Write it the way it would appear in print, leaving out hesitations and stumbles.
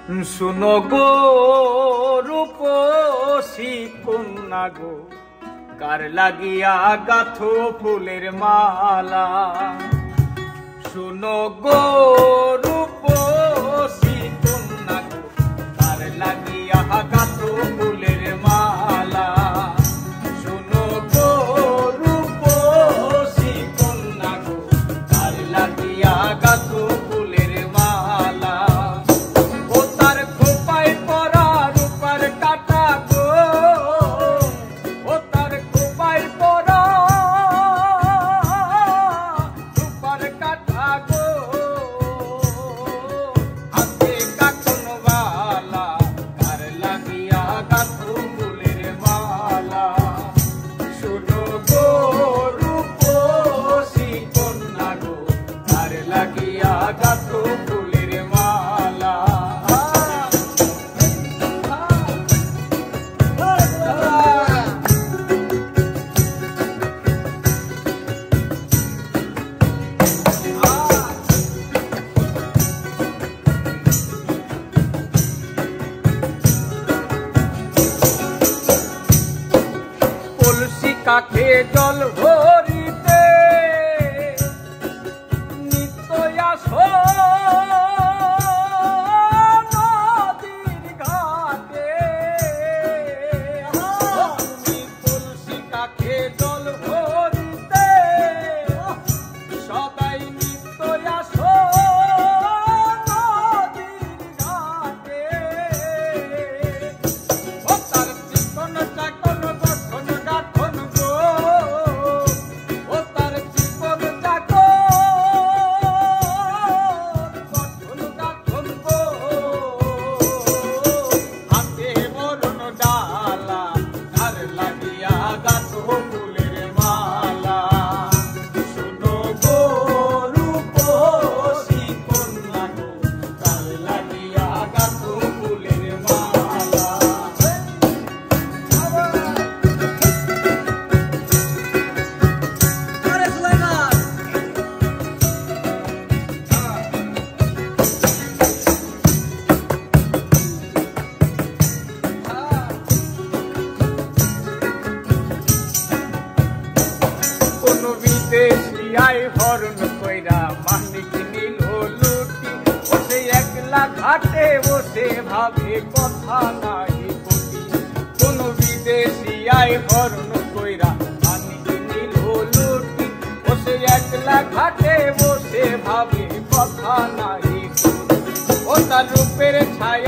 শুনো গো রূপসী কন্যা গো, কার লাগিয়া গাথো ফুলের মালা। শুনো গো রূপসী কন্যা গো, কার লাগিয়া গাথো ফুলের মালা। শুনো গো রূপসী কন্যা গো, কার লাগিয়া গাথো ফুলের মালা। ও তার খোপায় পরা রূপার কাটা গো, ও তার খোপায় পরা রূপার কাটা গো, হাতে কাকন বালা, কার লাগিয়া গাথো ফুলের মালা। শুনো গো রূপসী কন্যা গো, কার লাগিয়া গাথো ফুলের মালা। কলসি কাঠে জল ভরিতে নিত্য আসো নদীর ঘাটে। তুমি কলসি কাঠে জল ভরিতে সদাই নিত্য আসো নদীর ঘাটে। ও তার চিকন চাকন গঠন গাঠন গো, ও তার চিকন চাকন গঠন গাঠন গো, হাতে বরণ ডালা, কার লাগিয়া গাথো ফুলের মালা। শুনো গো রূপসী কন্যা গো, কার লাগিয়া গাথো ফুলের মালা। কোন বিদেশি আই হরণ কইরা মানিক নিল লুটি, বসে একলা ঘাটে বসে ভাবে কথা নাই বলি। কোন বিদেশি আই হরণ কইরা মানিক নিল লুটি, বসে একলা ঘাটে বসে ভাবে কথা নাই বলি। ও তার রূপের ছায়া